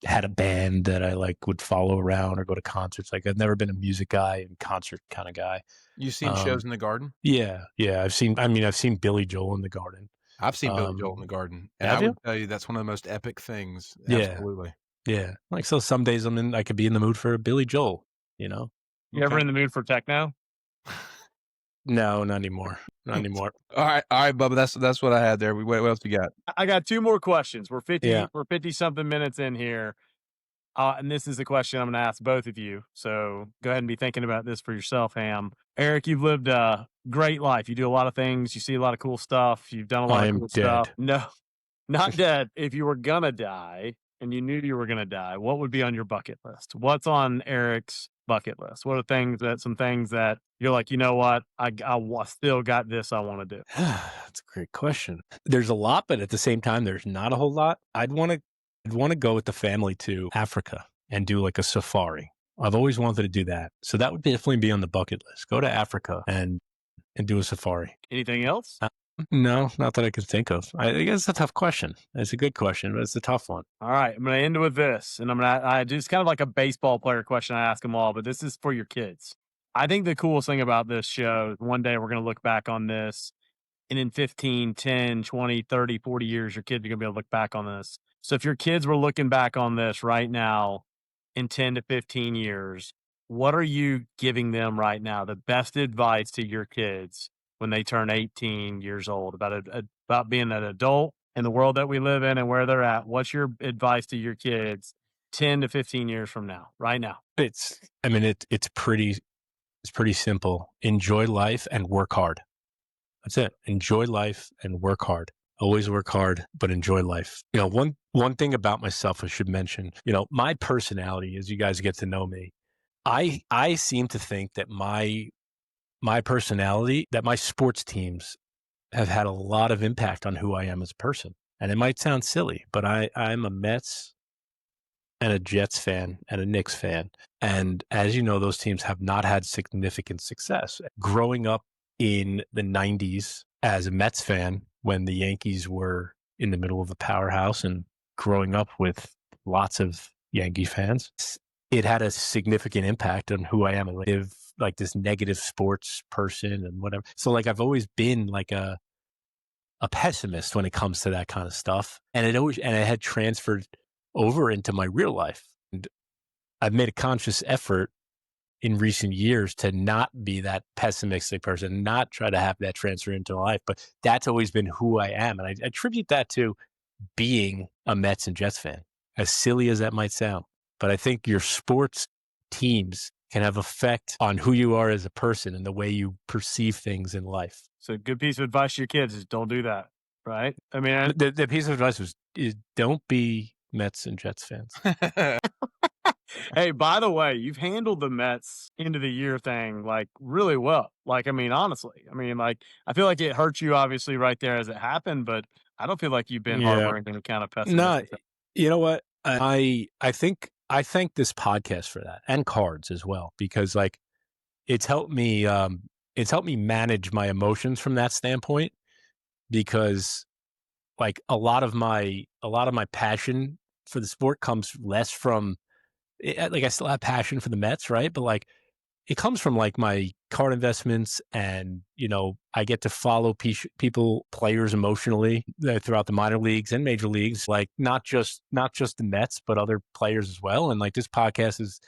S7: had a band that I like would follow around or go to concerts. Like I've never been a music guy and concert kind of guy.
S1: You seen shows in the Garden?
S7: Yeah. I've seen Billy Joel in the Garden.
S1: I've seen Billy Joel in the Garden. And
S7: have
S1: I would
S7: you?
S1: tell you that's one of the most epic things.
S7: Yeah.
S1: Absolutely.
S7: Yeah. Like, so some days I could be in the mood for Billy Joel,
S6: You ever in the mood for techno?
S7: No, not anymore. Not anymore.
S1: All right, Bubba. That's what I had there. What else you got?
S6: I got 2 more questions. We're 50 something minutes in here. And this is the question I'm going to ask both of you. So go ahead and be thinking about this for yourself, Ham. Eric, you've lived a great life. You do a lot of things. You see a lot of cool stuff. You've done a lot of cool stuff. No, not dead. If you were going to die and you knew you were going to die, what would be on your bucket list? What's on Eric's bucket list? What are some things that you're like, you know what? I still got this I want to do.
S7: That's a great question. There's a lot, but at the same time, there's not a whole lot. I'd want to go with the family to Africa and do like a safari. I've always wanted to do that. So that would definitely be on the bucket list. Go to Africa and do a safari.
S6: Anything else?
S7: No, not that I can think of. I guess it's a tough question. It's a good question, but it's a tough one.
S6: All right. I'm going to end with this. And I just kind of like a baseball player question I ask them all, but this is for your kids. I think the coolest thing about this show, one day we're going to look back on this, and in 15, 10, 20, 30, 40 years, your kids are going to be able to look back on this. So if your kids were looking back on this right now in 10 to 15 years, what are you giving them right now? The best advice to your kids when they turn 18 years old about being an adult in the world that we live in and where they're at. What's your advice to your kids 10 to 15 years from now, right now?
S7: It's pretty simple. Enjoy life and work hard. That's it. Enjoy life and work hard. Always work hard, but enjoy life. One thing about myself I should mention, my personality, as you guys get to know me, I seem to think that my personality, that my sports teams have had a lot of impact on who I am as a person. And it might sound silly, but I'm a Mets and a Jets fan and a Knicks fan. And as you know, those teams have not had significant success. Growing up in the 90s as a Mets fan, when the Yankees were in the middle of a powerhouse, and growing up with lots of Yankee fans, it had a significant impact on who I am. I live like this negative sports person and whatever. So like I've always been like a pessimist when it comes to that kind of stuff. And it had transferred over into my real life. And I've made a conscious effort in recent years to not be that pessimistic person, not try to have that transfer into life. But that's always been who I am. And I attribute that to being a Mets and Jets fan, as silly as that might sound. But I think your sports teams can have effect on who you are as a person and the way you perceive things in life.
S6: So a good piece of advice to your kids is don't do that, right? I mean,
S7: The piece of advice is don't be Mets and Jets fans.
S6: hey, by the way, you've handled the Mets end of the year thing like really well. Like, I mean, honestly, I mean, like, I feel like it hurt you obviously right there as it happened, but I don't feel like you've been harboring any kind of pessimism.
S7: No, you know what? I think I thank this podcast for that, and cards as well, because like it's helped me manage my emotions from that standpoint, because like a lot of my passion for the sport comes less from like I still have passion for the Mets, right? But like it comes from like my card investments, and I get to follow players emotionally throughout the minor leagues and major leagues, like not just the Mets but other players as well. And like this podcast is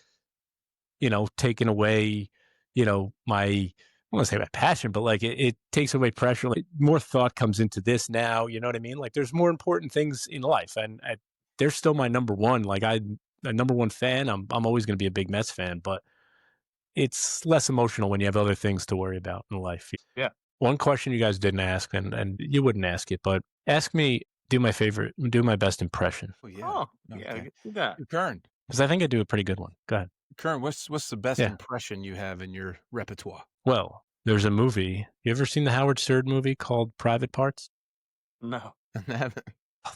S7: taken away my, I don't want to say my passion, but like it takes away pressure. Like more thought comes into this now, you know what I mean? Like there's more important things in life, and they're still my number one. Like I'm a number one fan. I'm always going to be a big Mets fan, but it's less emotional when you have other things to worry about in life.
S6: Yeah.
S7: One question you guys didn't ask, and you wouldn't ask it, but ask me, do my best impression.
S1: Oh, yeah.
S6: Oh,
S1: Okay.
S6: yeah, do that.
S1: Kern,
S7: Because I think I do a pretty good one. Go ahead.
S1: Kern, what's the best
S7: Yeah.
S1: impression you have in your repertoire?
S7: Well, there's a movie. You ever seen the Howard Stern movie called Private Parts?
S6: No.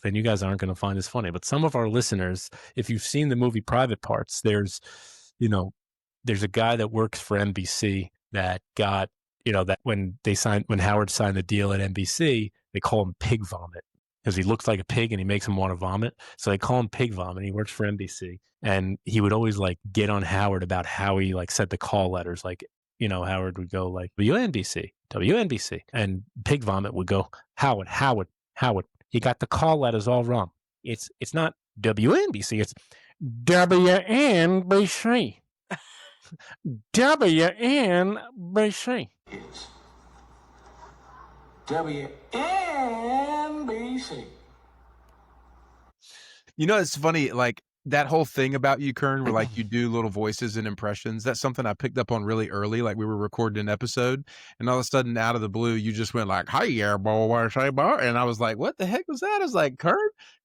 S7: Then you guys aren't going to find this funny. But some of our listeners, if you've seen the movie Private Parts, there's a guy that works for NBC that got, that when Howard signed the deal at NBC, they call him Pig Vomit because he looks like a pig and he makes him want to vomit. So they call him Pig Vomit. He works for NBC, and he would always like get on Howard about how he like sent the call letters. Like, Howard would go like WNBC, and Pig Vomit would go, Howard, you got the call letters all wrong. It's not WNBC, it's WNBC. WNBC.
S8: Is WNBC.
S1: It's funny, like that whole thing about you, Kern, where like you do little voices and impressions. That's something I picked up on really early. Like we were recording an episode, and all of a sudden, out of the blue, you just went like, "Hi, yeah, boy, say boy," and I was like, "What the heck was that?" I was like, "Kern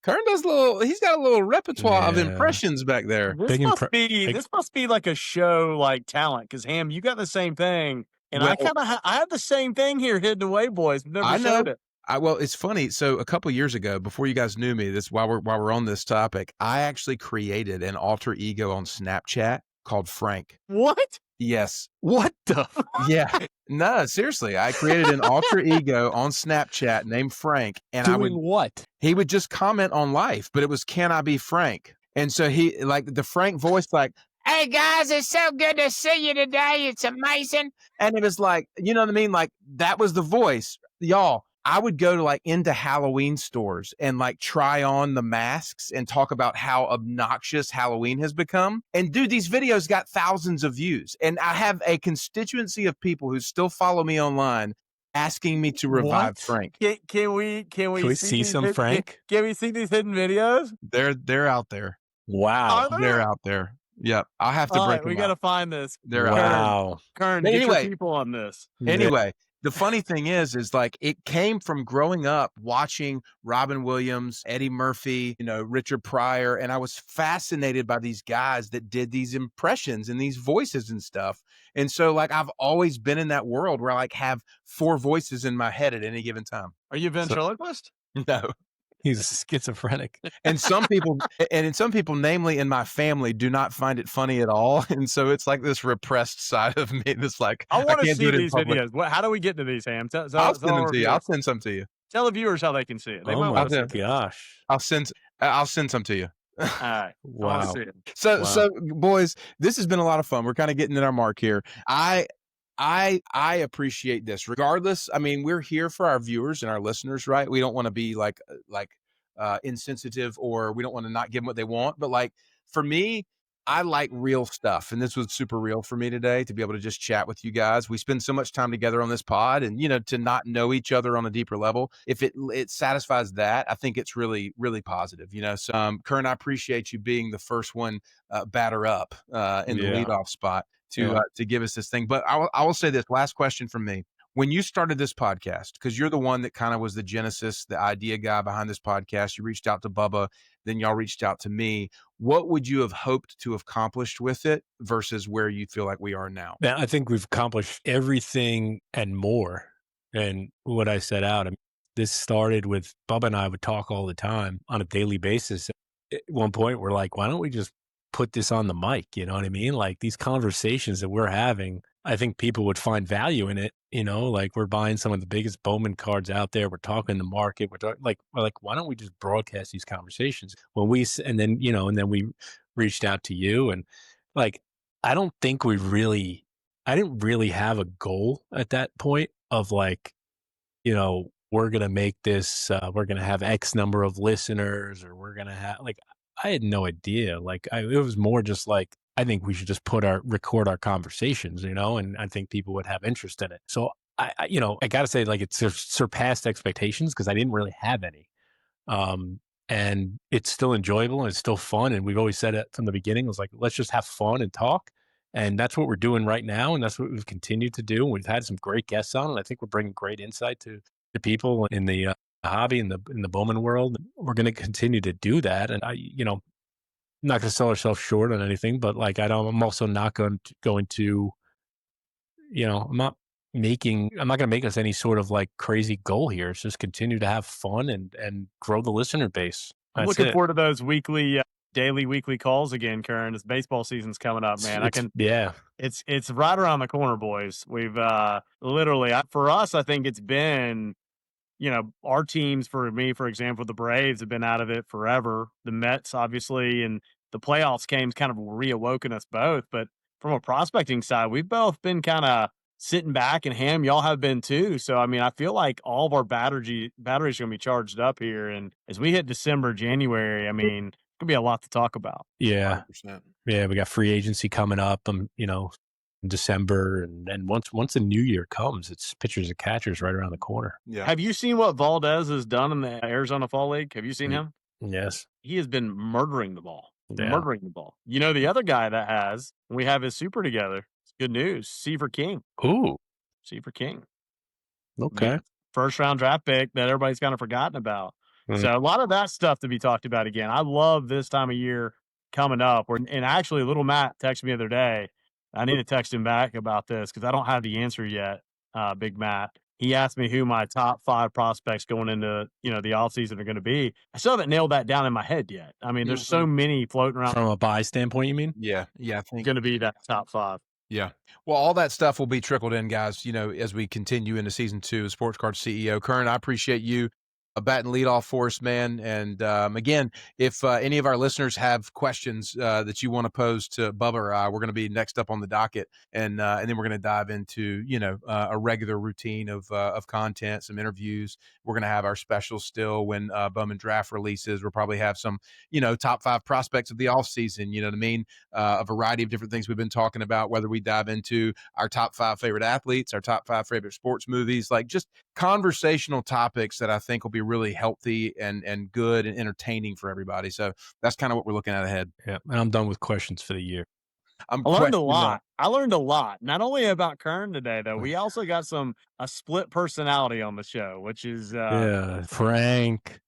S1: does he's got a little repertoire of impressions back there."
S6: This must be like a show like talent, because Ham, you got the same thing, and
S1: Well,
S6: I have the same thing here hidden away, boys. Never
S1: I know.
S6: showed it.
S1: Well, it's funny. So a couple years ago, before you guys knew me, this while we're on this topic, I actually created an alter ego on Snapchat called Frank.
S6: What?
S1: Yes.
S7: What the?
S1: Yeah. No, seriously. I created an alter ego on Snapchat named Frank, and
S7: what?
S1: He would just comment on life, but it was, "Can I be Frank?" And so he like the Frank voice, like, "Hey guys, it's so good to see you today. It's amazing." And it was like, you know what I mean? Like that was the voice, y'all. I would go to like into Halloween stores and like try on the masks and talk about how obnoxious Halloween has become. And dude, these videos got thousands of views. And I have a constituency of people who still follow me online asking me to revive Frank.
S6: Can we
S7: see some Frank?
S6: Can we see these hidden videos?
S1: They're out there.
S7: Wow.
S1: They're out there. Yep. I'll have to break them
S6: we got to find this.
S1: They're out
S7: wow.
S6: Kern,
S1: But
S6: get
S1: anyway-
S6: your people on this.
S1: Anyway, the funny thing is like it came from growing up watching Robin Williams, Eddie Murphy, Richard Pryor. And I was fascinated by these guys that did these impressions and these voices and stuff. And so like, I've always been in that world where I like have 4 voices in my head at any given time.
S6: Are you a ventriloquist?
S1: No.
S7: He's schizophrenic.
S1: And some people, namely in my family, do not find it funny at all. And so it's like this repressed side of me that's like,
S6: I want to
S1: can't
S6: see
S1: do it in
S6: these
S1: public.
S6: videos. How do we get to these, Ham?
S1: I'll send them to you. I'll send some to you.
S6: Tell the viewers how they can see it. They
S7: Oh
S6: might
S7: my
S6: want to see it.
S7: gosh.
S1: I'll send some to you.
S6: All right.
S7: Wow.
S6: See it.
S1: So boys, this has been a lot of fun. We're kind of getting in our mark here. I appreciate this. Regardless, I mean, we're here for our viewers and our listeners, right? We don't want to be like insensitive, or we don't want to not give them what they want. But like for me, I like real stuff, and this was super real for me today to be able to just chat with you guys. We spend so much time together on this pod, and to not know each other on a deeper level, if it satisfies that, I think it's really, really positive. So Kern, I appreciate you being the first one batter up in the leadoff spot to give us this thing. But I will say this last question from me. When you started this podcast, because you're the one that kind of was the genesis, the idea guy behind this podcast, you reached out to Bubba, then y'all reached out to me. What would you have hoped to have accomplished with it versus where you feel like we are now?
S7: Man, I think we've accomplished everything and more than what I set out. I mean, this started with Bubba and I would talk all the time on a daily basis. At one point, we're like, why don't we just put this on the mic? You know what I mean? Like these conversations that we're having, I think people would find value in it. Like we're buying some of the biggest Bowman cards out there. We're talking the market. We're like, why don't we just broadcast these conversations and then we reached out to you and like, I don't think I didn't really have a goal at that point of like, we're going to make this, we're going to have X number of listeners or we're going to have like, I had no idea. Like it was more just like, I think we should just record our conversations, and I think people would have interest in it. So I got to say like it's surpassed expectations because I didn't really have any. And it's still enjoyable and it's still fun. And we've always said it from the beginning. It was like, let's just have fun and talk. And that's what we're doing right now. And that's what we've continued to do. And we've had some great guests on, and I think we're bringing great insight to the people in the hobby in the Bowman world. We're going to continue to do that. And not going to sell ourselves short on anything, but like I'm also not going to I'm not going to make us any sort of like crazy goal here. It's just continue to have fun and grow the listener base.
S6: I'm looking forward to those daily weekly calls again, Kern. This baseball season's coming up, man. It's right around the corner, boys. We've literally for us, I think it's been our teams, for me, for example, the Braves have been out of it forever. The Mets, obviously, and the playoffs came kind of reawoken us both. But from a prospecting side, we've both been kind of sitting back, and Ham, y'all have been too. So, I mean, I feel like all of our batteries are going to be charged up here. And as we hit December, January, I mean, it's going to be a lot to talk about.
S7: Yeah. 100%. Yeah, we got free agency coming up, in December, and then once the new year comes, it's pitchers and catchers right around the corner.
S6: Yeah. Have you seen what Valdez has done in the Arizona Fall League? Have you seen him?
S7: Yes.
S6: He has been murdering the ball.
S7: Yeah.
S6: Murdering the ball. The other guy that has, we have his super together. It's good news. Seaver King.
S7: Ooh.
S6: Seaver King.
S7: Okay.
S6: First round draft pick that everybody's kind of forgotten about. Mm-hmm. So a lot of that stuff to be talked about again. I love this time of year coming up. And actually, little Matt texted me the other day. I need to text him back about this because I don't have the answer yet, Big Matt. He asked me who my top 5 prospects going into, the offseason are going to be. I still haven't nailed that down in my head yet. I mean, there's so many floating around.
S7: From a buy standpoint, you mean?
S1: Yeah. I think
S6: going to be that top 5.
S1: Yeah. Well, all that stuff will be trickled in, guys, as we continue into season 2 of Sports Card CEO. Kern, I appreciate you batting leadoff for us, man. And again, if any of our listeners have questions that you want to pose to Bubba or I, we're going to be next up on the docket, and then we're going to dive into a regular routine of content, some interviews. We're going to have our special still when Bowman Draft releases. We'll probably have some top 5 prospects of the offseason. You know what I mean? A variety of different things we've been talking about. Whether we dive into our top 5 favorite athletes, our top 5 favorite sports movies, like just conversational topics that I think will be really healthy and good and entertaining for everybody. So that's kind of what we're looking at ahead.
S7: Yeah, and I'm done with questions for the year.
S6: I learned a lot. I learned a lot, not only about Kern today, though. We also got a split personality on the show, which is
S7: Frank.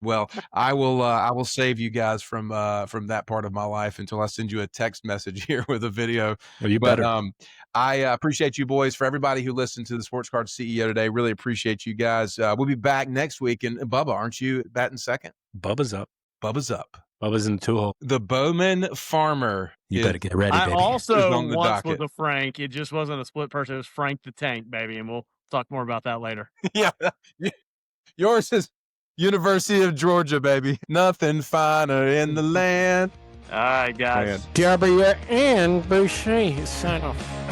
S1: Well, I will save you guys from that part of my life until I send you a text message here with a video.
S7: Oh, you better.
S1: I appreciate you boys. For everybody who listened to the Sports Card CEO today, really appreciate you guys. We'll be back next week. And Bubba, aren't you batting second?
S7: Bubba's up.
S1: Bubba's
S7: in the 2-hole.
S1: The Bowman Farmer.
S7: You better get ready, baby.
S6: I also once was a Frank. It just wasn't a split person. It was Frank the Tank, baby. And we'll talk more about that later.
S1: Yeah. Yours is University of Georgia, baby. Nothing finer in the land.
S6: All right, guys.
S7: W.N. Boucher, sign off.